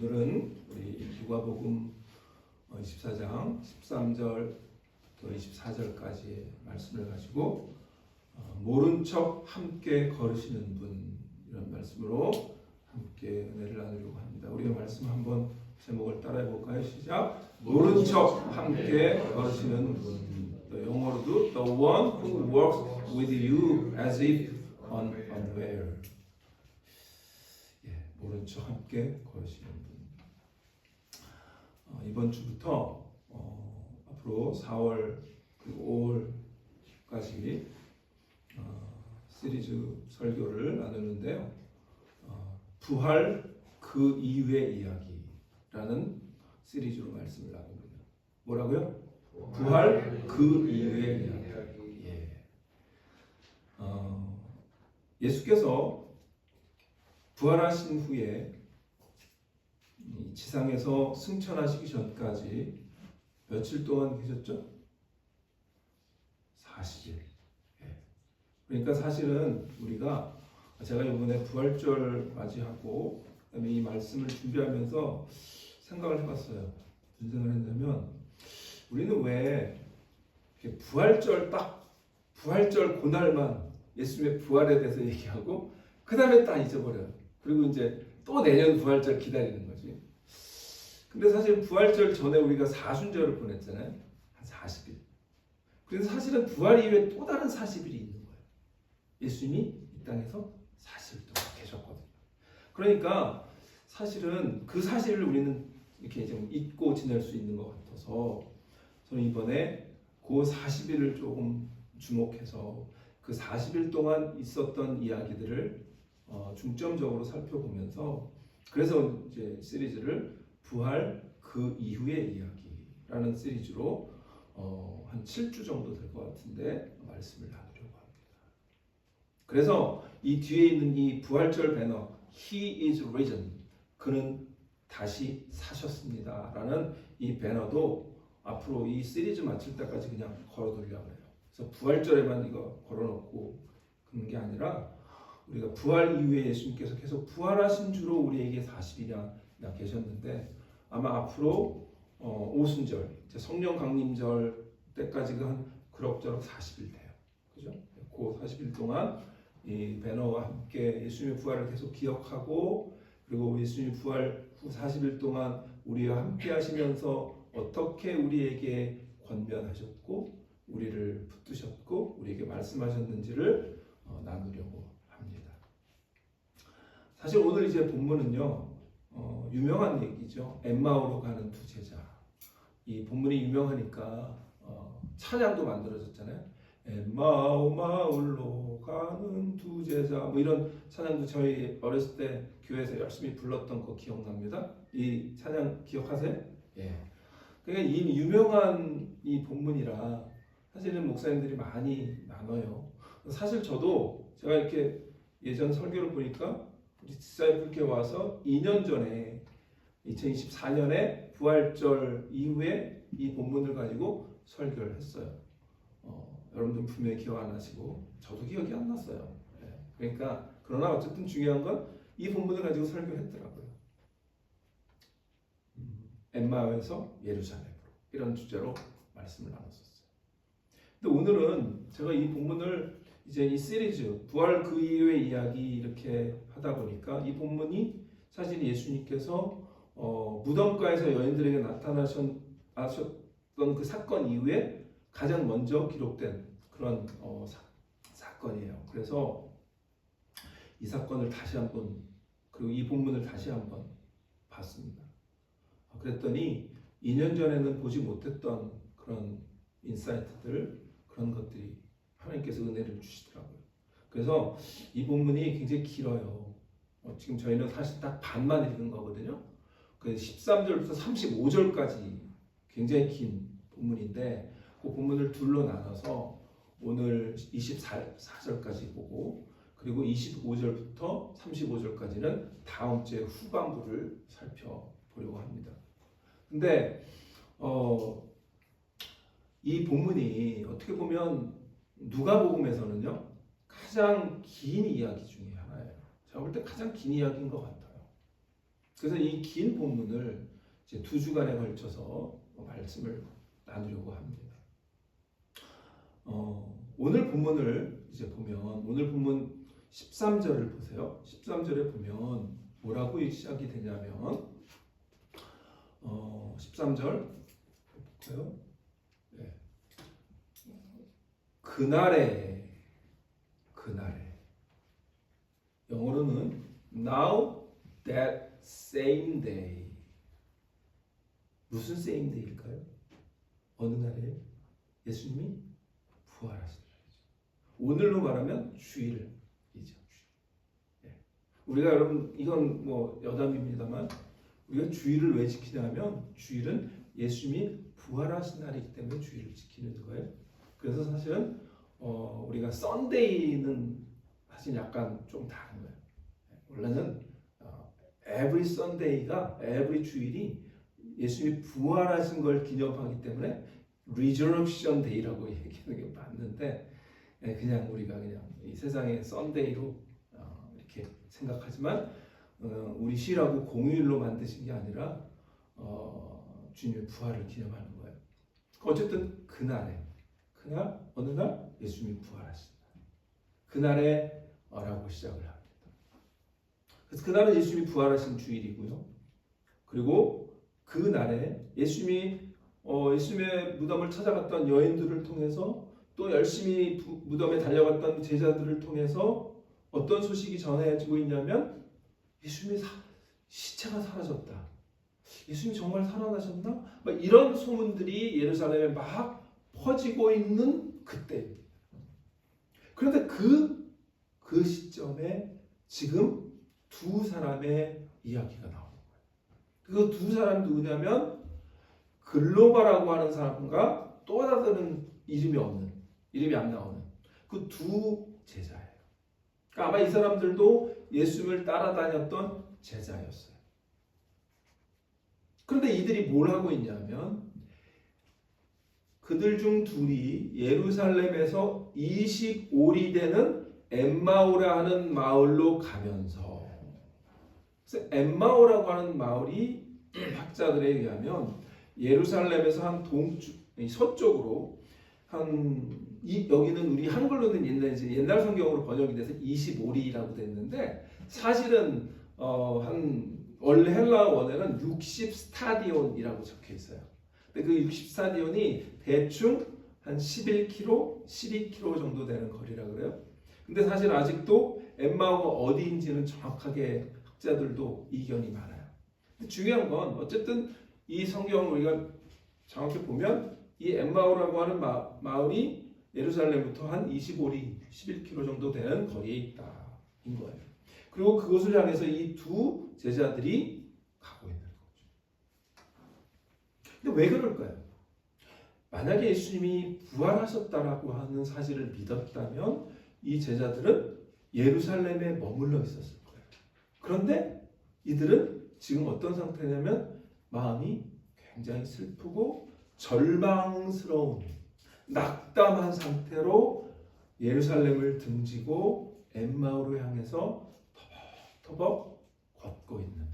오늘은 우리 누가복음 24장 13절 또 24절까지의 말씀을 가지고 모른 척 함께 걸으시는 분, 이런 말씀으로 함께 은혜를 나누려고 합니다. 우리가 말씀 한번 제목을 따라해 볼까요? 시작. 모른 척 함께 걸으시는 분. 또 영어로도 the one who works with you as if unaware. 모른 척 함께 걸으시는 분. 이번 주부터 앞으로 4월 그리고 5월까지 시리즈 설교를 나누는데요. 부활 그 이후의 이야기라는 시리즈로 말씀을 나눕니다. 뭐라고요? 부활 그 이후의 이야기. 예수께서 부활하신 후에 지상에서 승천하시기 전까지 며칠 동안 계셨죠? 40일. 그러니까 사실은 우리가 제가 이번에 부활절 맞이하고 그다음에 이 말씀을 준비하면서 생각을 해봤어요. 무슨 생각을 했냐면 우리는 왜 이렇게 부활절 그날만 예수님의 부활에 대해서 얘기하고 그 다음에 딱 잊어버려요. 그리고 이제 또 내년 부활절 기다리는 거지. 근데 사실 부활절 전에 우리가 사순절을 보냈잖아요. 한 40일. 그래서 사실은 부활 이후에 또 다른 40일이 있는 거예요. 예수님이 이 땅에서 40일 동안 계셨거든요. 그러니까 사실은 그 사실을 우리는 이렇게 좀 잊고 지낼 수 있는 것 같아서 저는 이번에 그 40일을 조금 주목해서 그 40일 동안 있었던 이야기들을 중점적으로 살펴보면서 그래서 이제 시리즈를 부활 그 이후의 이야기라는 시리즈로 한 7주 정도 될 것 같은데 말씀을 나누려고 합니다. 그래서 이 뒤에 있는 이 부활절 배너 He is risen, 그는 다시 사셨습니다 라는 이 배너도 앞으로 이 시리즈 마칠 때까지 그냥 걸어두려고 해요. 그래서 부활절에만 이거 걸어놓고 그런 게 아니라 우리가 부활 이후에 예수님께서 계속 부활하신 주로 우리에게 40일이나 계셨는데 아마 앞으로 오순절, 성령 강림절 때까지가 한 그럭저럭 40일 돼요. 그죠? 그 40일 동안 이 배너와 함께 예수님의 부활을 계속 기억하고 그리고 예수님 부활 후 40일 동안 우리와 함께 하시면서 어떻게 우리에게 권면하셨고 우리를 붙드셨고 우리에게 말씀하셨는지를 나누려고 합니다. 사실 오늘 이제 본문은요 유명한 얘기죠. 엠마오로 가는 두 제자. 이 본문이 유명하니까 찬양도 만들어졌잖아요. 엠마오 마을로 가는 두 제자, 뭐 이런 찬양도 저희 어렸을 때 교회에서 열심히 불렀던 거 기억납니다. 이 찬양 기억하세요? 예. 그러니까 이 유명한 이 본문이라 사실은 목사님들이 많이 나눠요. 사실 저도 제가 이렇게 예전 설교를 보니까 우리 디사이플교회 와서 2년 전에 2024년에 부활절 이후에 이 본문을 가지고 설교를 했어요. 여러분들 분명히 기억 안 나시고 저도 기억이 안 났어요. 그러니까 그러나 어쨌든 중요한 건 이 본문을 가지고 설교했더라고요. 엠마오에서 예루살렘으로, 이런 주제로 말씀을 나눴었어요. 근데 오늘은 제가 이 본문을 이제 이 시리즈 부활 그 이후의 이야기 이렇게 하다 보니까 이 본문이 사실 예수님께서 무덤가에서 여인들에게 나타나셨던 그 사건 이후에 가장 먼저 기록된 그런 사건이에요. 그래서 이 사건을 다시 한번 그리고 이 본문을 다시 한번 봤습니다. 그랬더니 2년 전에는 보지 못했던 그런 인사이트들, 그런 것들이 하나님께서 은혜를 주시더라고요. 그래서 이 본문이 굉장히 길어요. 지금 저희는 사실 딱 반만 읽은 거거든요. 그래서 13절부터 35절까지 굉장히 긴 본문인데 그 본문을 둘로 나눠서 오늘 24절까지 보고 그리고 25절부터 35절까지는 다음 주에 후반부를 살펴보려고 합니다. 근데 이 본문이 어떻게 보면 누가복음에서는요 가장 긴 이야기 중에 하나예요. 제가 볼 때 가장 긴 이야기인 것 같아요. 그래서 이 긴 본문을 이제 2주간에 걸쳐서 말씀을 나누려고 합니다. 오늘 본문을 이제 보면 오늘 본문 13절을 보세요. 13절에 보면 뭐라고 시작이 되냐면 13절 볼까요? 네. 그날에 영어로는 now that same day. 무슨 same day일까요? 어느 날에 예수님이 부활하신 날이죠. 오늘로 말하면 주일이죠. 네. 우리가 여러분 이건 뭐 여담입니다만 우리가 주일을 왜 지키냐면 주일은 예수님이 부활하신 날이기 때문에 주일을 지키는 거예요. 그래서 사실은 우리가 썬데이는 사실 약간 좀 다른 거예요. 원래는 every Sunday가 every 주일이 예수님이 부활하신 걸 기념하기 때문에 Resurrection Day라고 얘기하는 게 맞는데 그냥 우리가 그냥 이 세상의 썬데이로 이렇게 생각하지만 우리 시라고 공휴일로 만드신 게 아니라 주님의 부활을 기념하는 거예요. 어쨌든 그날 어느 날 예수님이 부활하신 날 그날에 라고 시작을 합니다. 그래서 그날은 예수님이 부활하신 주일이고요. 그리고 그날에 예수님이 예수님의 무덤을 찾아갔던 여인들을 통해서 또 열심히 무덤에 달려갔던 제자들을 통해서 어떤 소식이 전해지고 있냐면 예수님의 시체가 사라졌다. 예수님이 정말 살아나셨나? 막 이런 소문들이 예루살렘에 막 퍼지고 있는 그때입니다. 그런데 그 시점에 지금 두 사람의 이야기가 나오는 거예요. 그 두 사람 누구냐면 글로바라고 하는 사람과 또 다른 이름이 안 나오는 그 두 제자예요. 그러니까 아마 이 사람들도 예수님을 따라다녔던 제자였어요. 그런데 이들이 뭘 하고 있냐면 그들 중 둘이 예루살렘에서 25리 되는 엠마오라 하는 마을로 가면서 그래서 엠마오라고 하는 마을이 학자들에 의하면 예루살렘에서 한 서쪽으로 여기는 우리 한글로는 옛날 성경으로 번역이 돼서 25리라고 됐는데 사실은 원래 헬라어 원에는 60스타디온이라고 적혀 있어요. 근데 그 60스타디온이 대충 한 11km, 12km 정도 되는 거리라 그래요. 근데 사실 아직도 엠마오가 어디인지는 정확하게 학자들도 이견이 많아요. 근데 중요한 건 어쨌든 이 성경을 우리가 정확히 보면 이 엠마오라고 하는 마을이 예루살렘부터 한 25리, 11km 정도 되는 거리에 있다인 거예요. 그리고 그것을 향해서 이 두 제자들이 가고 있는 거죠. 근데 왜 그럴까요? 만약에 예수님이 부활하셨다라고 하는 사실을 믿었다면 이 제자들은 예루살렘에 머물러 있었을 거예요. 그런데 이들은 지금 어떤 상태냐면 마음이 굉장히 슬프고 절망스러운 낙담한 상태로 예루살렘을 등지고 엠마오로 향해서 터벅터벅 걷고 있는 거예요.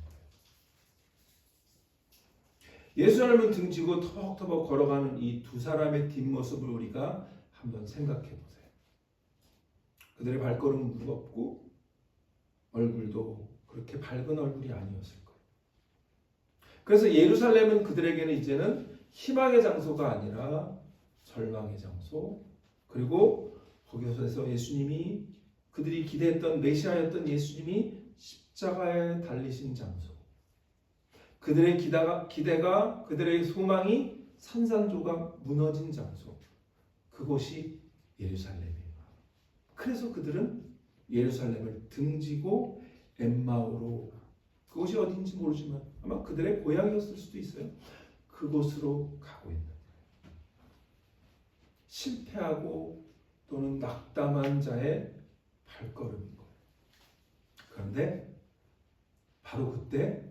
예루살렘을 등지고 터벅터벅 걸어가는 이 두 사람의 뒷모습을 우리가 한번 생각해 보세요. 그들의 발걸음은 무겁고 얼굴도 그렇게 밝은 얼굴이 아니었을 거예요. 그래서 예루살렘은 그들에게는 이제는 희망의 장소가 아니라 절망의 장소, 그리고 거기서 예수님이 그들이 기대했던 메시아였던 예수님이 십자가에 달리신 장소, 그들의 기대가 그들의 소망이 산산조각 무너진 장소, 그곳이 예루살렘이에요. 그래서 그들은 예루살렘을 등지고 엠마오로, 그곳이 어딘지 모르지만 아마 그들의 고향이었을 수도 있어요. 그곳으로 가고 있는 거예요. 실패하고 또는 낙담한 자의 발걸음인 거예요. 그런데 바로 그때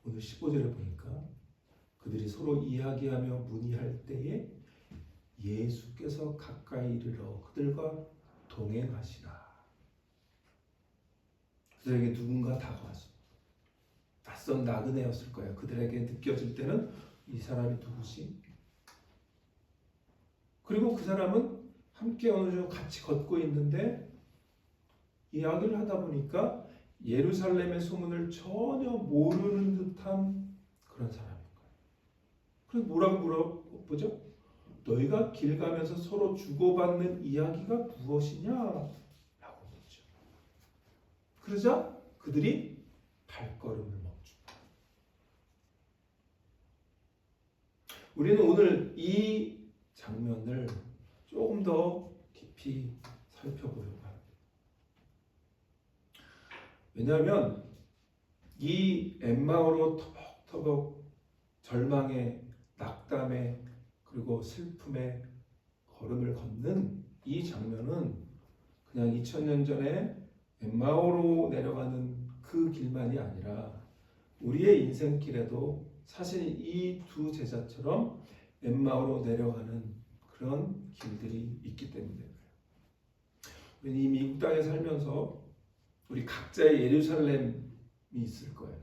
오늘 15절에 보니까 그들이 서로 이야기하며 문의할 때에 예수께서 가까이 이르러 그들과 동행하시나. 그들에게 누군가 다가와서 낯선 나그네였을 거예요. 그들에게 느껴질 때는 이 사람이 누구지? 그리고 그 사람은 함께 어느 정도 같이 걷고 있는데 이야기를 하다 보니까 예루살렘의 소문을 전혀 모르는 듯한 그런 사람인 거예요. 그래서 뭐라고 물어보죠? 너희가 길 가면서 서로 주고받는 이야기가 무엇이냐? 라고 묻죠. 그러자 그들이 발걸음을 멈춥니다. 우리는 오늘 이 장면을 조금 더 깊이 살펴보려고 합니다. 왜냐하면 이 엠마오로 터벅터벅 절망의 낙담의 그리고 슬픔의 걸음을 걷는 이 장면은 그냥 2000년 전에 엠마오로 내려가는 그 길만이 아니라 우리의 인생길에도 사실 이 두 제자처럼 엠마오로 내려가는 그런 길들이 있기 때문에 그래요. 이 미국 땅에 살면서 우리 각자의 예루살렘이 있을 거예요.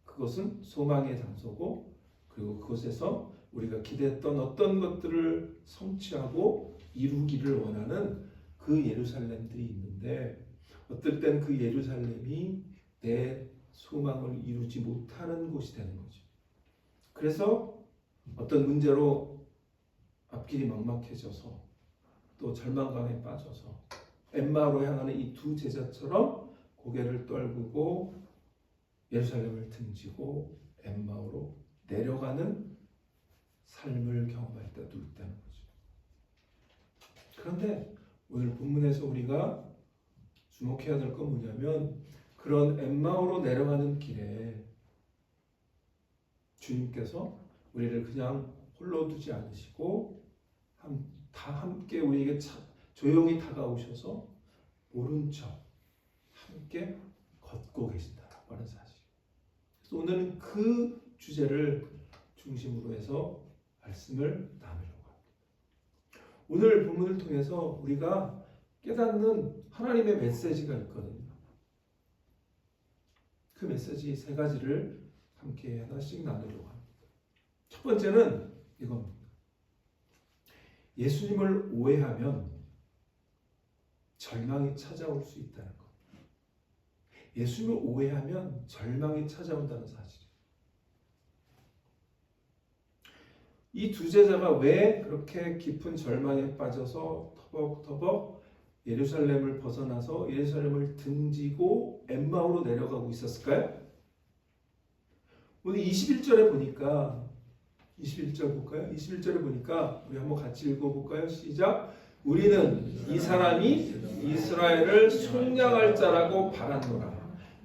그것은 소망의 장소고 그리고 그곳에서 우리가 기대했던 어떤 것들을 성취하고 이루기를 원하는 그 예루살렘들이 있는데 어떨 땐 그 예루살렘이 내 소망을 이루지 못하는 곳이 되는 거죠. 그래서 어떤 문제로 앞길이 막막해져서 또 절망감에 빠져서 엠마오로 향하는 이 두 제자처럼 고개를 떨구고 예루살렘을 등지고 엠마오로 내려가는 삶을 경험할 때도 있다는 거죠. 그런데 오늘 본문에서 우리가 주목해야 될 건 뭐냐면 그런 엠마오로 내려가는 길에 주님께서 우리를 그냥 홀로 두지 않으시고 다 함께 우리에게 조용히 다가오셔서 모른 척 함께 걷고 계신다라고 하는 사실. 그래서 오늘은 그 주제를 중심으로 해서 말씀을 나누려고 합니다. 오늘 본문을 통해서 우리가 깨닫는 하나님의 메시지가 있거든요. 그 메시지 세 가지를 함께 하나씩 나누려고 합니다. 첫 번째는 이겁니다. 예수님을 오해하면 절망이 찾아올 수 있다는 것. 예수님을 오해하면 절망이 찾아온다는 사실이에요. 이 두 제자가 왜 그렇게 깊은 절망에 빠져서 터벅터벅 예루살렘을 벗어나서 예루살렘을 등지고 엠마오로 내려가고 있었을까요? 오늘 21절에 보니까 21절 볼까요? 21절에 보니까 우리 한번 같이 읽어볼까요? 시작! 우리는 이 사람이 이스라엘을 속량할 자라고 바랐노라.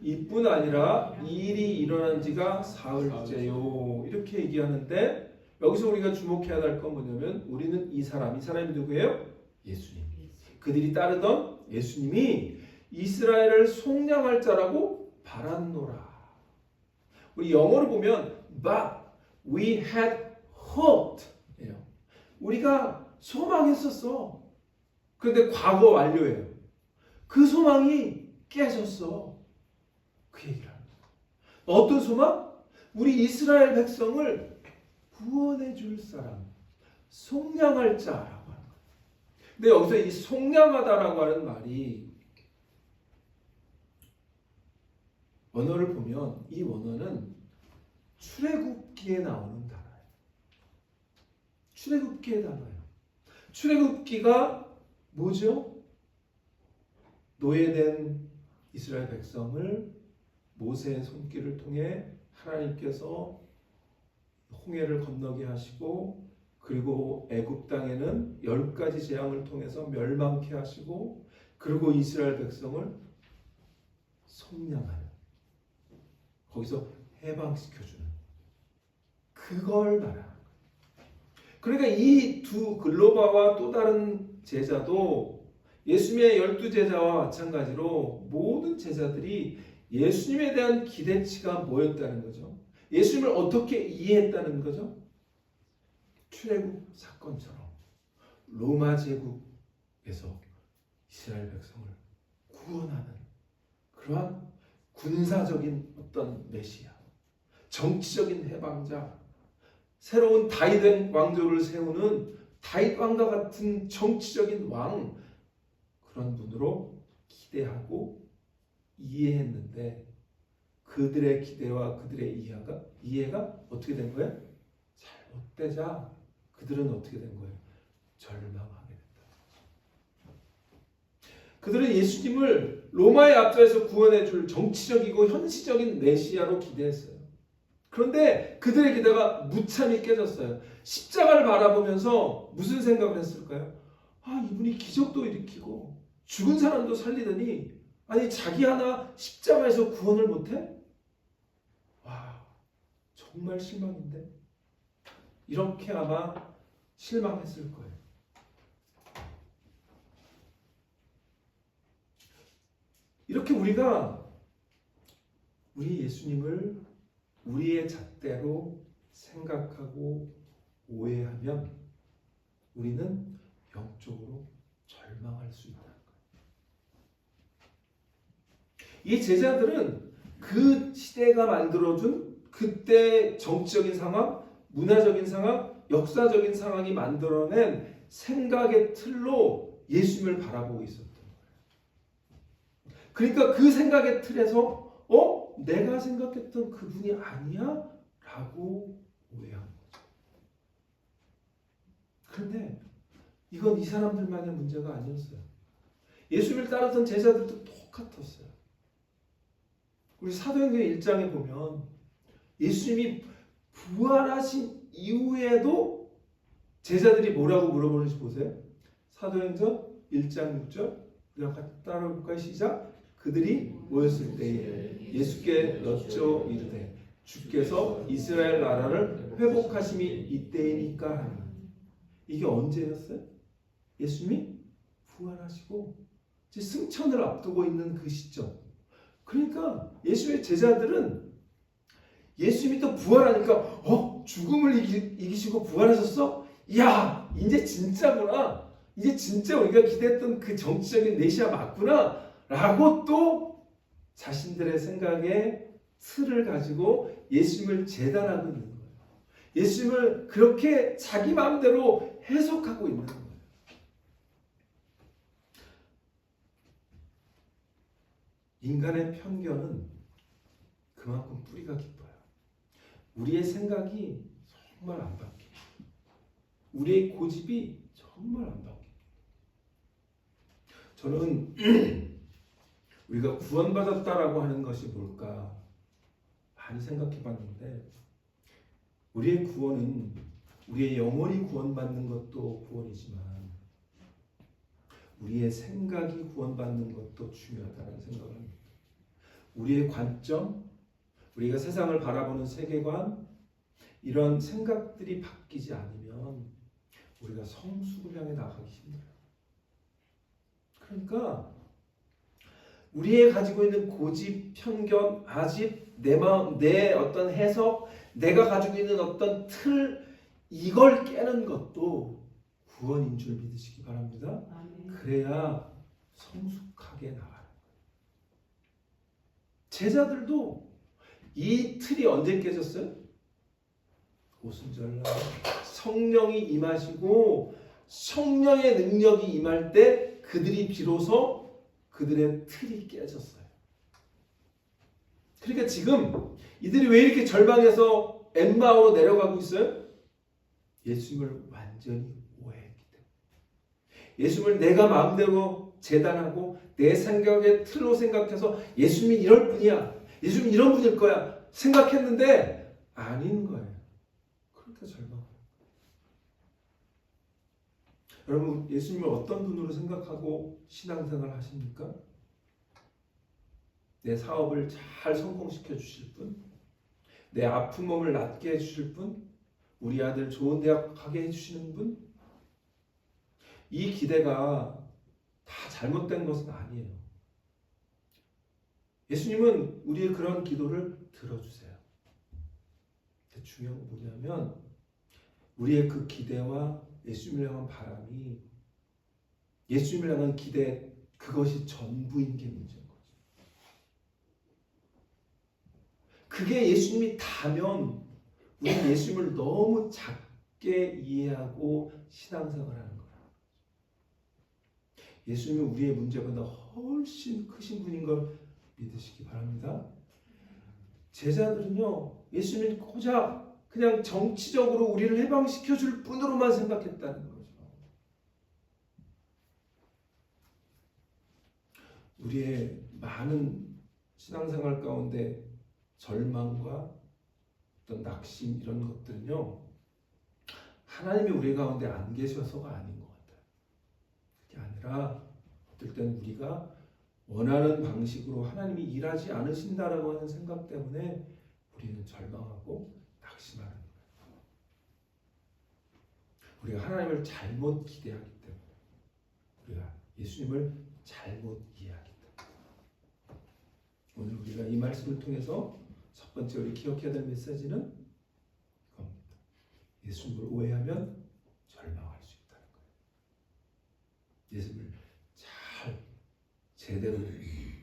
이뿐 아니라 이 일이 일어난 지가 사흘째요. 이렇게 얘기하는데 여기서 우리가 주목해야 할 건 뭐냐면 우리는 이 사람이 누구예요? 예수님. 그들이 따르던 예수님이 이스라엘을 속량할 자라고 바랐노라. 우리 영어로 보면 but we had hoped. 우리가 소망했었어. 그런데 과거 완료예요. 그 소망이 깨졌어. 그 얘기를 합니다. 어떤 소망? 우리 이스라엘 백성을 구원해 줄 사람, 속량할 자라고 하는 거예요. 근데 여기서 이 속량하다라고 하는 말이 원어를 보면 이 원어는 출애굽기에 나오는 단어예요. 출애굽기의 단어예요. 출애굽기가 뭐죠? 노예된 이스라엘 백성을 모세의 손길을 통해 하나님께서 홍해를 건너게 하시고 그리고 애굽 땅에는 10가지 재앙을 통해서 멸망케 하시고 그리고 이스라엘 백성을 속량하는 거기서 해방시켜주는 그걸 말하는 거예요. 그러니까 이 두 글로바와 또 다른 제자도 예수님의 12제자와 마찬가지로 모든 제자들이 예수님에 대한 기대치가 뭐였다는 거죠? 예수님을 어떻게 이해했다는 거죠? 출애굽 사건처럼 로마 제국에서 이스라엘 백성을 구원하는 그러한 군사적인 어떤 메시아, 정치적인 해방자, 새로운 다윗 왕조를 세우는 다윗 왕과 같은 정치적인 왕, 그런 분으로 기대하고 이해했는데 그들의 기대와 그들의 이해가 어떻게 된 거예요? 잘못되자 그들은 어떻게 된 거예요? 절망하게 됐다. 그들은 예수님을 로마의 압제에서 구원해 줄 정치적이고 현시적인 메시아로 기대했어요. 그런데 그들의 기대가 무참히 깨졌어요. 십자가를 바라보면서 무슨 생각을 했을까요? 아, 이분이 기적도 일으키고 죽은 사람도 살리더니 아니 자기 하나 십자가에서 구원을 못해? 와, 정말 실망인데? 이렇게 아마 실망했을 거예요. 이렇게 우리가 우리 예수님을 우리의 잣대로 생각하고 오해하면 우리는 영적으로 절망할 수 있다는 거예요. 이 제자들은 그 시대가 만들어준 그때 정치적인 상황, 문화적인 상황, 역사적인 상황이 만들어낸 생각의 틀로 예수님을 바라보고 있었던 거예요. 그러니까 그 생각의 틀에서 내가 생각했던 그분이 아니야? 라고 오해한 거죠. 그런데 이건 이 사람들만의 문제가 아니었어요. 예수님을 따르던 제자들도 똑같았어요. 우리 사도행전 1장에 보면 예수님이 부활하신 이후에도 제자들이 뭐라고 물어보는지 보세요. 사도행전 1장 6절 우리가 같이 따라볼까요? 시작. 그들이 모였을 때에 예수께 여쭤 이르되 주께서 이스라엘 나라를 회복하심이 이때이니까 하니. 이게 언제였어요? 예수님이 부활하시고 이제 승천을 앞두고 있는 그 시점. 그러니까 예수의 제자들은 예수님이 또 부활하니까 죽음을 이기시고 부활하셨어? 야, 이제 진짜구나. 이제 진짜 우리가 기대했던 그 정치적인 메시아 맞구나. 라고 또 자신들의 생각에 틀을 가지고 예수님을 재단하고 있는 거예요. 예수님을 그렇게 자기 마음대로 해석하고 있는 거예요. 인간의 편견은 그만큼 뿌리가 깊어요. 우리의 생각이 정말 안 바뀌어요. 우리의 고집이 정말 안 바뀌어요. 저는 우리가 구원받았다라고 하는 것이 뭘까 많이 생각해 봤는데 우리의 구원은 우리의 영혼이 구원받는 것도 구원이지만 우리의 생각이 구원받는 것도 중요하다는 생각을 합니다. 우리의 관점, 우리가 세상을 바라보는 세계관, 이런 생각들이 바뀌지 않으면 우리가 성숙을 향해 나가기 힘들어요. 그러니까 우리의 가지고 있는 고집, 편견, 아집, 내 마음, 내 어떤 해석, 내가 가지고 있는 어떤 틀, 이걸 깨는 것도 구원인 줄 믿으시기 바랍니다. 그래야 성숙하게 나가는 거예요. 제자들도 이 틀이 언제 깨졌어요? 오순절날 성령이 임하시고 성령의 능력이 임할 때 그들이 비로소 그들의 틀이 깨졌어요. 그러니까 지금 이들이 왜 이렇게 절망해서 엠마오로 내려가고 있어요? 예수님을 완전히 오해했기 때문에. 예수님을 내가 마음대로 재단하고 내 생각의 틀로 생각해서 예수님이 이럴 분이야, 예수님이 이런 분일 거야 생각했는데 아닌 거예요. 그러니까 절망해요. 여러분, 예수님을 어떤 분으로 생각하고 신앙생활 하십니까? 내 사업을 잘 성공시켜 주실 분, 내 아픈 몸을 낫게 해주실 분, 우리 아들 좋은 대학 가게 해주시는 분, 이 기대가 다 잘못된 것은 아니에요. 예수님은 우리의 그런 기도를 들어주세요. 근데 중요한 건 뭐냐면 우리의 그 기대와 예수님을 향한 바람이, 예수님을 향한 기대, 그것이 전부인 게 문제인 거죠. 그게 예수님이 다면 우리는 예수님을 너무 작게 이해하고 신앙생활하는 거예요. 예수님은 우리의 문제보다 훨씬 크신 분인 걸 믿으시기 바랍니다. 제자들은요, 예수님이 고작 그냥 정치적으로 우리를 해방시켜 줄 뿐으로만 생각했다는 거죠. 우리의 많은 신앙생활 가운데 절망과 어떤 낙심 이런 것들은요, 하나님이 우리 가운데 안 계셔서가 아닌 것 같아요. 그게 아니라 어떨 때는 우리가 원하는 방식으로 하나님이 일하지 않으신다라고 하는 생각 때문에 우리는 절망하고 낙심하는 거예요. 우리가 하나님을 잘못 기대하기 때문에, 우리가 예수님을 잘못 이해하기 때문에. 오늘 우리가 이 말씀을 통해서 첫 번째 우리 기억해야 될 메시지는 이겁니다. 예수님을 오해하면 절망할 수 있다는 거예요. 예수님을 잘 제대로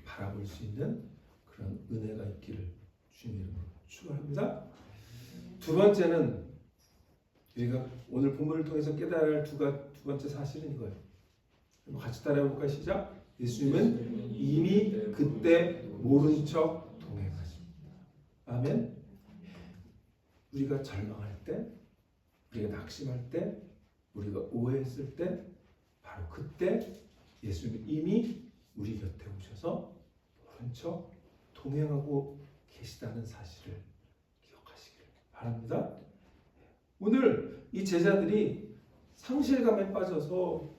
바라볼 수 있는 그런 은혜가 있기를 주님의 이름으로 축원합니다. 두 번째는 우리가 오늘 본문을 통해서 깨달아야 할 두 번째 사실은 이거예요. 같이 따라해볼까요? 시작. 예수님은 이미 그때 모른 척 동행하십니다. 아멘. 우리가 절망할 때, 우리가 낙심할 때, 우리가 오해했을 때, 바로 그때 예수님은 이미 우리 곁에 오셔서 모른 척 동행하고 계시다는 사실을 기억하시기를 바랍니다. 오늘 이 제자들이 상실감에 빠져서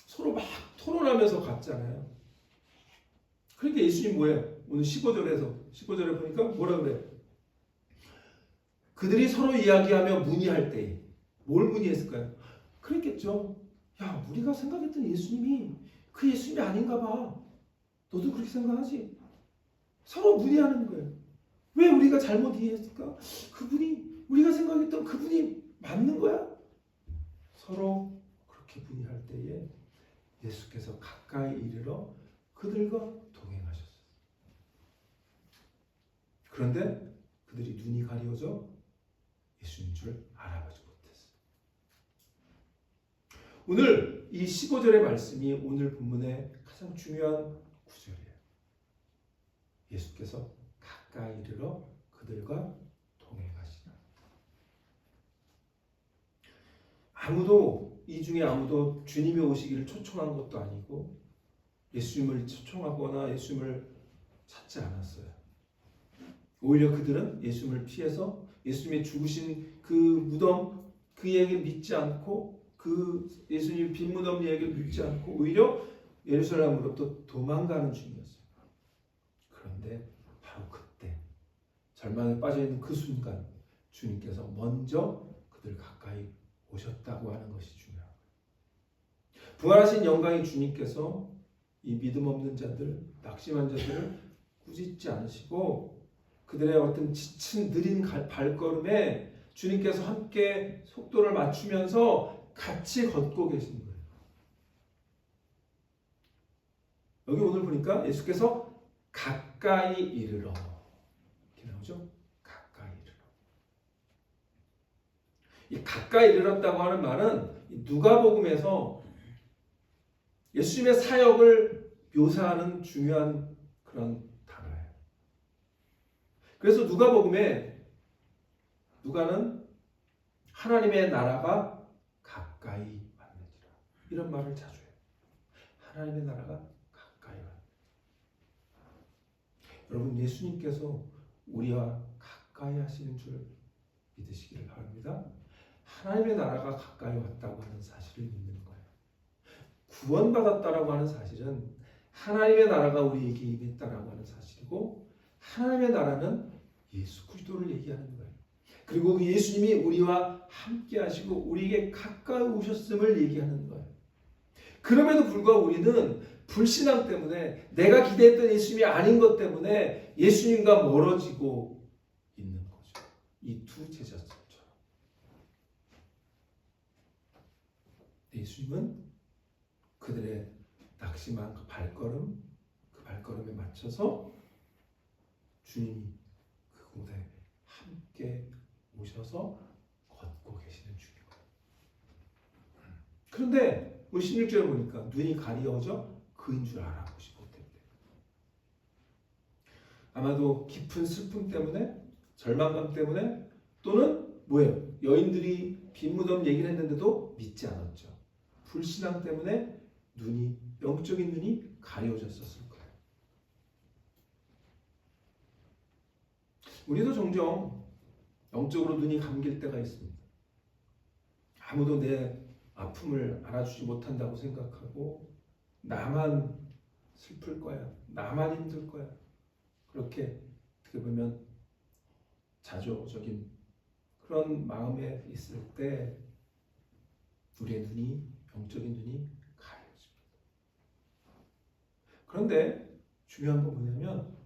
서로 막 토론하면서 갔잖아요. 그러니까 예수님 뭐예요? 오늘 15절에 보니까 뭐라 그래요? 그들이 서로 이야기하며 문의할 때에 뭘 문의했을까요? 그랬겠죠. 야, 우리가 생각했던 예수님이 그 예수님이 아닌가 봐. 너도 그렇게 생각하지? 서로 문의하는 거예요. 왜 우리가 잘못 이해했을까? 우리가 생각했던 그분이 맞는 거야? 서로 그렇게 문의할 때에 예수께서 가까이 이르러 그들과 동행하셨어요. 그런데 그들이 눈이 가려져 예수인 줄 알아보지 못했어요. 오늘 이 15절의 말씀이 오늘 본문의 가장 중요한 구절이에요. 예수께서 가까이 이르러 그들과 동행하시라. 이 중에 아무도 주님이 오시기를 초청한 것도 아니고 예수님을 초청하거나 예수님을 찾지 않았어요. 오히려 그들은 예수님을 피해서 예수님의 죽으신 그 무덤, 그 얘기를 믿지 않고 그 예수님 빈 무덤 얘기를 믿지 않고 오히려 예루살렘으로부터 도망가는 중이었어요. 그런데 바로 그때 절망에 빠져있는 그 순간 주님께서 먼저 그들 가까이 오셨다고 하는 것이 중요합니다. 부활하신 영광의 주님께서 이 믿음 없는 자들, 낙심한 자들을 꾸짖지 않으시고 그들의 어떤 지친 느린 발걸음에 주님께서 함께 속도를 맞추면서 같이 걷고 계신 거예요. 여기 오늘 보니까 예수께서 가까이 이르러 이렇게 나오죠? 가까이 이르러. 이 가까이 이르렀다고 하는 말은 누가복음에서 예수님의 사역을 묘사하는 중요한 그런 단어예요. 그래서 누가복음에 누가는 하나님의 나라가 가까이 왔느니라 이런 말을 자주 해요. 하나님의 나라가 가까이 왔느니라. 여러분 예수님께서 우리와 가까이 하시는 줄 믿으시기를 바랍니다. 하나님의 나라가 가까이 왔다고 하는 사실을 믿는 거예요. 구원받았다라고 하는 사실은 하나님의 나라가 우리에게 임했다라고 하는 사실이고 하나님의 나라는 예수 그리스도를 얘기하는 거예요. 그리고 그 예수님이 우리와 함께 하시고 우리에게 가까이 오셨음을 얘기하는 거예요. 그럼에도 불구하고 우리는 불신앙 때문에 내가 기대했던 예수님이 아닌 것 때문에 예수님과 멀어지고 있는 거죠. 이 두 제자들처럼. 예수님은 그들의 낙심한 그 발걸음에 맞춰서 주님이 그곳에 함께 오셔서 걷고 계시는 중이에요. 그런데 16절에 보니까 눈이 가리워져 그인 줄 알아보지 못했대. 아마도 깊은 슬픔 때문에, 절망감 때문에, 또는 뭐예요? 여인들이 빈 무덤 얘기를 했는데도 믿지 않았죠. 불신앙 때문에 영적인 눈이 가려졌었을 거예요. 우리도 종종 영적으로 눈이 감길 때가 있습니다. 아무도 내 아픔을 알아주지 못한다고 생각하고 나만 슬플 거야, 나만 힘들 거야, 그렇게 어떻게 보면 자조적인 그런 마음에 있을 때 우리의 영적인 눈이 가려집니다. 그런데 중요한 건 뭐냐면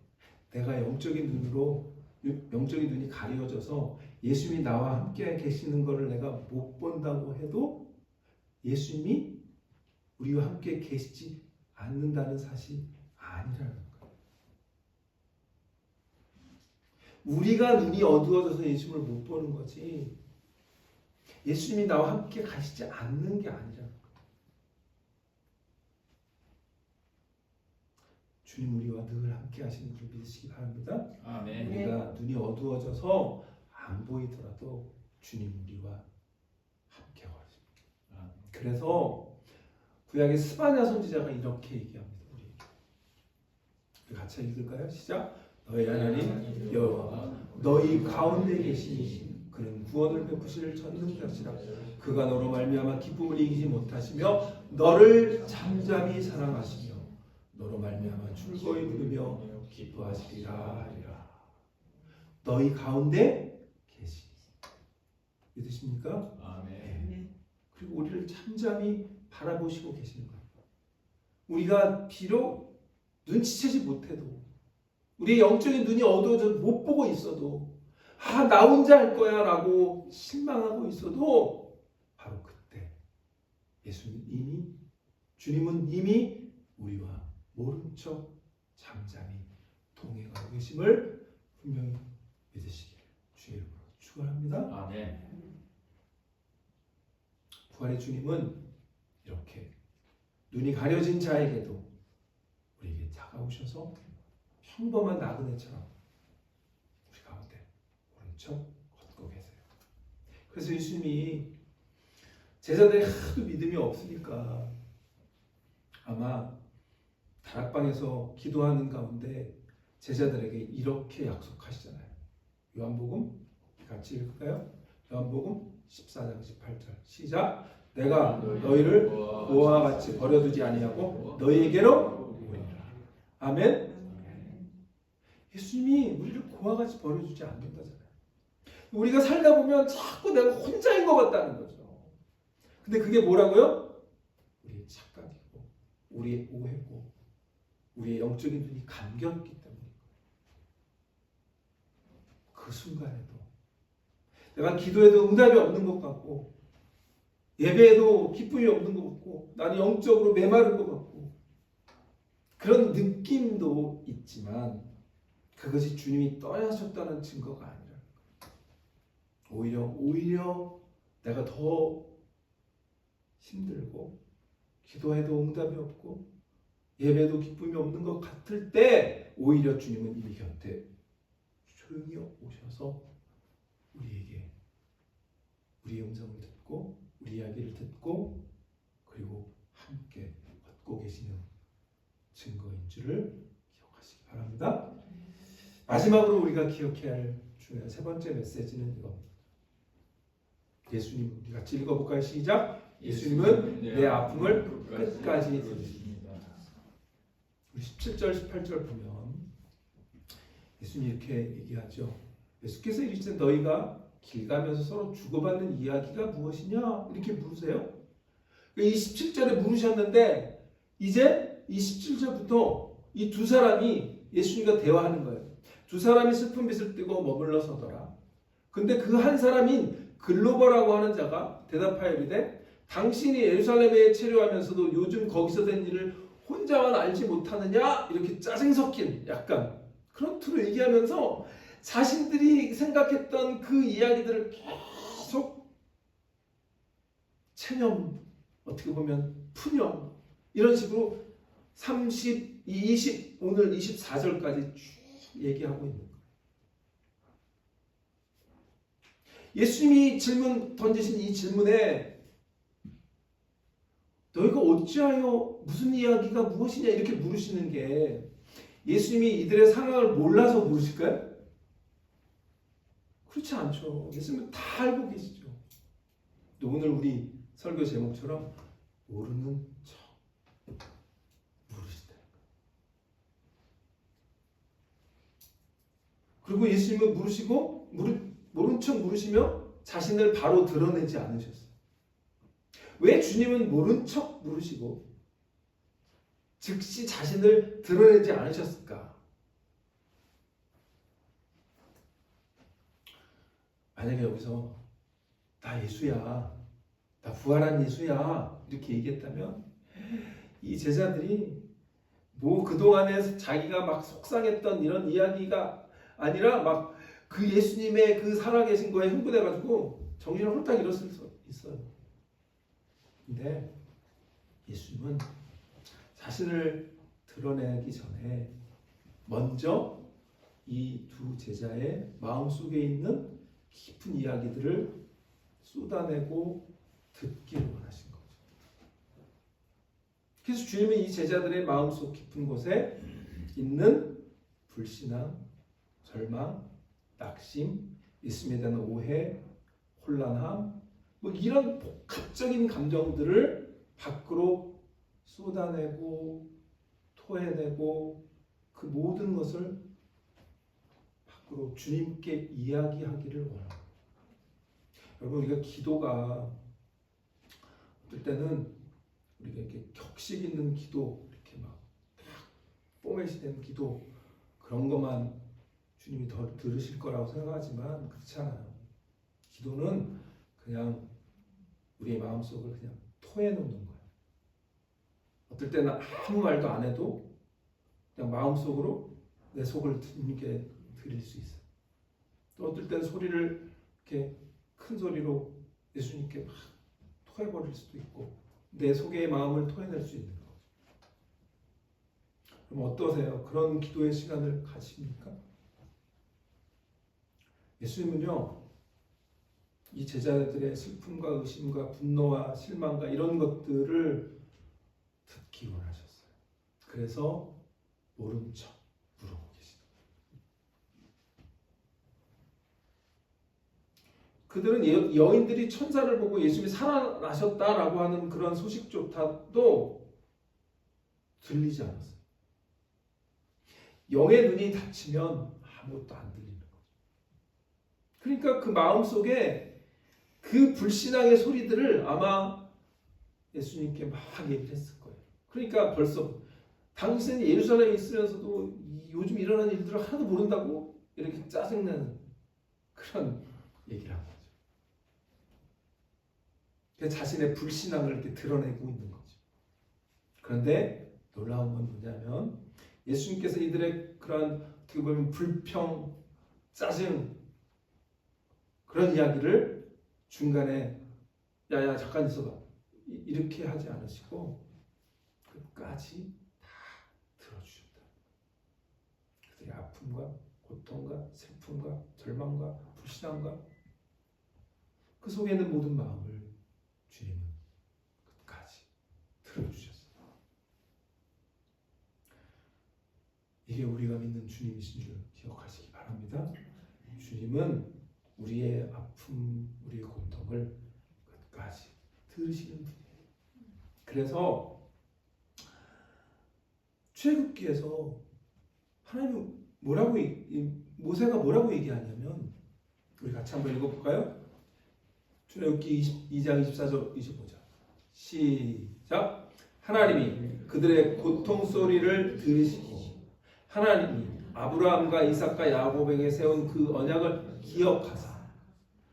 내가 영적인 눈이 가려져서 예수님이 나와 함께 계시는 것을 내가 못 본다고 해도 예수님이 우리와 함께 계시지 않는다는 사실이 아니라는 거예요. 우리가 눈이 어두워져서 예수님을 못 보는 거지 예수님이 나와 함께 가시지 않는 게 아니라는 거예요. 주님 우리와 늘 함께 하시는 줄 믿으시기 바랍니다. 아멘. 우리가 눈이 어두워져서 안 보이더라도 주님 우리와 함께 하십니다. 그래서 구약의 스바냐 선지자가 이렇게 얘기합니다. 우리 같이 읽을까요? 시작. 너희 하나님 여호와 너희 가운데 계시니 그는 구원을 베푸실 전능자시라. 그가 너로 말미암아 기쁨을 이기지 못하시며 너를 잠잠히 사랑하시며 너로 말미암아 즐거이 부르며 기뻐하시리라 하리라. 너희 가운데 계시니 믿으십니까? 아멘. 그리고 우리를 잠잠히 바라보시고 계시는 거예요. 우리가 비록 눈치채지 못해도 우리의 영적인 눈이 어두워져 못 보고 있어도 나 혼자 할 거야 라고 실망하고 있어도 바로 그때 주님은 이미 우리와 모른 척 잠잠히 동행하고 계심을 분명히 믿으시길 주의 이름으로 축원합니다. 아멘. 부활의 주님은 이렇게 눈이 가려진 자에게도 우리에게 다가오셔서 평범한 나그네처럼 우리 가운데 오른쪽 걷고 계세요. 그래서 예수님이 제자들이 하도 믿음이 없으니까 아마 다락방에서 기도하는 가운데 제자들에게 이렇게 약속하시잖아요. 요한복음 같이 읽을까요? 요한복음 14장 18절 시작. 내가 너희를 고아와 같이 버려두지 아니하고 너희에게로 오리라. 아멘. 예수님이 우리를 고아와 같이 버려두지 않는다잖아요. 우리가 살다 보면 자꾸 내가 혼자인 것 같다는 거죠. 근데 그게 뭐라고요? 우리의 착각이고 우리의 오해고 우리의 영적인 눈이 감겼기 때문에 그 순간에도 내가 기도해도 응답이 없는 것 같고 예배에도 기쁨이 없는 것 같고 나는 영적으로 메마른 것 같고 그런 느낌도 있지만 그것이 주님이 떠나셨다는 증거가 아니라는 거예요. 오히려 내가 더 힘들고 기도해도 응답이 없고 예배도 기쁨이 없는 것 같을 때 오히려 주님은 우리 곁에 조용히 오셔서 우리에게 우리의 음성을 듣고 우리 이야기를 듣고 그리고 함께 걷고 계시는 증거인 줄을 기억하시기 바랍니다. 마지막으로 우리가 기억해야 할 중요한 세 번째 메시지는 이겁니다. 예수님, 우리 같이 읽어볼까요? 시작. 예수님은 내 아픔을 끝까지 들으십니다. 우리 17절, 18절 보면 예수님이 이렇게 얘기하죠. 예수께서 이르시되 너희가 길 가면서 서로 주고받는 이야기가 무엇이냐? 이렇게 물으세요. 이 17절에 물으셨는데 이제 이 17절부터 이 두 사람이 예수님과 대화하는 거예요. 두 사람이 슬픈 빛을 띠고 머물러 서더라. 근데 그 한 사람인 글로버라고 하는 자가 대답하여 이르되 당신이 예루살렘에 체류하면서도 요즘 거기서 된 일을 혼자만 알지 못하느냐? 이렇게 짜증 섞인 약간 그런 투로 얘기하면서 자신들이 생각했던 그 이야기들을 계속 체념, 어떻게 보면 푸념, 이런 식으로 30, 20, 오늘 24절까지 쭉 얘기하고 있는 거예요. 예수님이 던지신 이 질문에 너희가 어찌하여 무슨 이야기가 무엇이냐 이렇게 물으시는 게 예수님이 이들의 상황을 몰라서 물으실까요? 그렇지 않죠. 예수님은 다 알고 계시죠. 오늘 우리 설교 제목처럼 모르는 척 물으시다. 그리고 예수님은 모른 척 물으시며 자신을 바로 드러내지 않으셨어요. 왜 주님은 모른 척 물으시고 즉시 자신을 드러내지 않으셨을까? 만약에 여기서 나 예수야, 나 부활한 예수야 이렇게 얘기했다면 이 제자들이 뭐 그동안에 자기가 막 속상했던 이런 이야기가 아니라 막 그 예수님의 그 살아계신 거에 흥분해가지고 정신을 홀딱 잃었을 수 있어요. 근데 예수님은 자신을 드러내기 전에 먼저 이 두 제자의 마음속에 있는 깊은 이야기들을 쏟아내고 듣기를 원하신 거죠. 그래서 주님은 이 제자들의 마음속 깊은 곳에 있는 불신앙, 절망, 낙심, 예수님에 대한 오해, 혼란함, 뭐 이런 복합적인 감정들을 밖으로 쏟아내고 토해내고 그 모든 것을 밖으로 주님께 이야기하기를 원합니다. 여러분, 우리가 기도가 어떨 때는 우리가 이렇게 격식 있는 기도, 이렇게 막 포맷이 된 기도, 그런 것만 주님이 더 들으실 거라고 생각하지만 그렇지 않아요. 기도는 그냥 우리의 마음속을 그냥 토해놓는 거예요. 어떨 때는 아무 말도 안 해도 그냥 마음속으로 내 속을 주님께 드릴 수 있어요. 또 어떨 때는 소리를 이렇게 큰 소리로 예수님께 막 토해버릴 수도 있고 내 속의 마음을 토해낼 수 있는 거죠. 그럼 어떠세요? 그런 기도의 시간을 가십니까? 예수님은요, 이 제자들의 슬픔과 의심과 분노와 실망과 이런 것들을 듣기 원하셨어요. 그래서 모른 척 물어보고 계시다. 그들은 여인들이 천사를 보고 예수님이 살아나셨다라고 하는 그런 소식조차도 들리지 않았어요. 영의 눈이 닫히면 아무것도 안 들리는 거죠. 그러니까 그 마음속에 그 불신앙의 소리들을 아마 예수님께 막 얘기를 했을 거예요. 그러니까 벌써 당신은 예루살렘에 있으면서도 요즘 일어나는 일들을 하나도 모른다고 이렇게 짜증내는 그런 얘기를 한 거죠. 그래서 자신의 불신앙을 이렇게 드러내고 있는 거죠. 그런데 놀라운 건 뭐냐면 예수님께서 이들의 그런 어떻게 보면 불평, 짜증 그런 이야기를 중간에 야야 잠깐 있어봐 이렇게 하지 않으시고 끝까지 다 들어주셨다. 그들의 아픔과 고통과 슬픔과 절망과 불신앙과 그 속에 있는 모든 마음을 주님은 끝까지 들어주셨어요. 이게 우리가 믿는 주님이신 줄 기억하시기 바랍니다. 주님은 우리의 아픔, 우리의 고통을 끝까지 들으시는 분이에요. 그래서 출애굽기에서 하나님은 모세가 뭐라고 얘기하냐면 우리 같이 한번 읽어볼까요? 출애굽기 2장 24절 25절 시작. 하나님이 그들의 고통 소리를 들으시고 하나님이 아브라함과 이삭과 야곱에게 세운 그 언약을 기억하사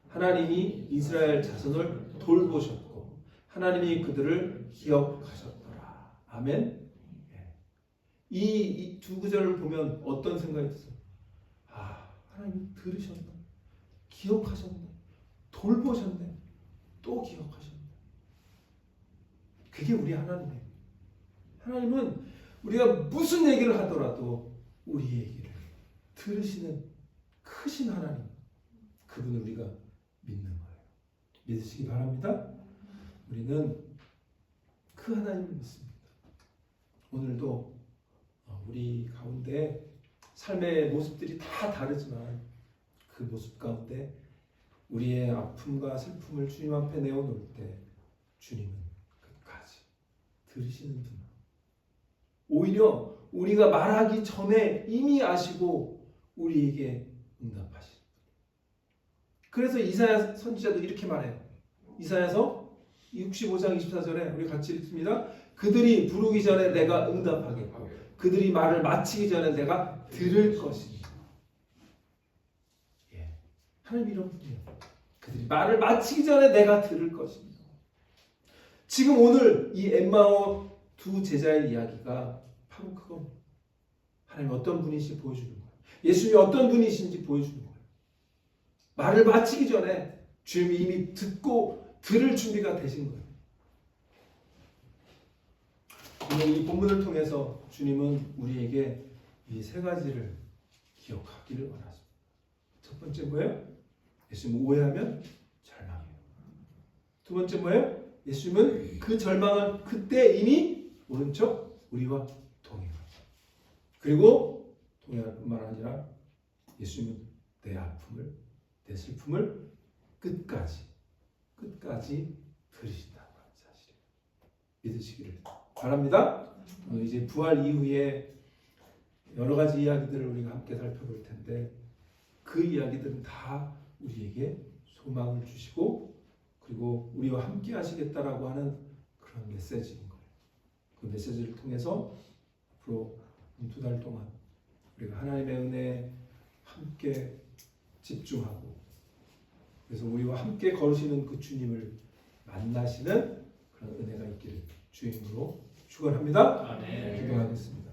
하나님이 이스라엘 자손을 돌보셨고 하나님이 그들을 기억하셨더라. 아멘. 이 두 구절을 보면 어떤 생각이 드세요? 하나님이 들으셨네, 기억하셨네, 돌보셨네, 또 기억하셨네. 그게 우리 하나님이에요. 하나님은 우리가 무슨 얘기를 하더라도 우리 얘기를 들으시는 크신 하나님, 그분을 우리가 믿는 거예요. 믿으시기 바랍니다. 우리는 그 하나님을 믿습니다. 오늘도 우리 가운데 삶의 모습들이 다 다르지만 그 모습 가운데 우리의 아픔과 슬픔을 주님 앞에 내어놓을 때 주님은 끝까지 들으시는 분. 오히려 우리가 말하기 전에 이미 아시고 우리에게 응답하시는 분. 그래서 이사야 선지자도 이렇게 말해요. 이사야서 65장 24절에 우리 같이 읽습니다. 그들이 부르기 전에 내가 응답하겠고 그들이 말을 마치기 전에 내가 들을 것이니. 예, 하나님 이런 분이에요. 그들이 말을 마치기 전에 내가 들을 것이니. 지금 오늘 이 엠마오 두 제자의 이야기가 바로 그겁니다. 하나님 어떤 분이신지 보여주는 거예요. 예수님이 어떤 분이신지 보여주는 거예요. 말을 마치기 전에 주님이 이미 듣고 들을 준비가 되신 거예요. 오늘 이 본문을 통해서 주님은 우리에게 이 세 가지를 기억하기를 원하십니다. 첫 번째 뭐예요? 예수님 오해하면 절망이에요. 두 번째 뭐예요? 예수님은 그 절망을 그때 이미 오른쪽 우리와 동행합니다. 그리고 동행할 뿐만 아니라 예수님은 내 아픔을, 내 슬픔을 끝까지 들으신다고 하는 사실이에요. 믿으시기를 바랍니다. 이제 부활 이후에 여러 가지 이야기들을 우리가 함께 살펴볼 텐데 그 이야기들은 다 우리에게 소망을 주시고 그리고 우리와 함께 하시겠다라고 하는 그런 메시지인 거예요. 그 메시지를 통해서 앞으로 2달 동안 우리가 하나님의 은혜에 함께 집중하고 그래서 우리와 함께 걸으시는 그 주님을 만나시는 그런 은혜가 있기를 주님으로 축원합니다. 아멘. 기도하겠습니다.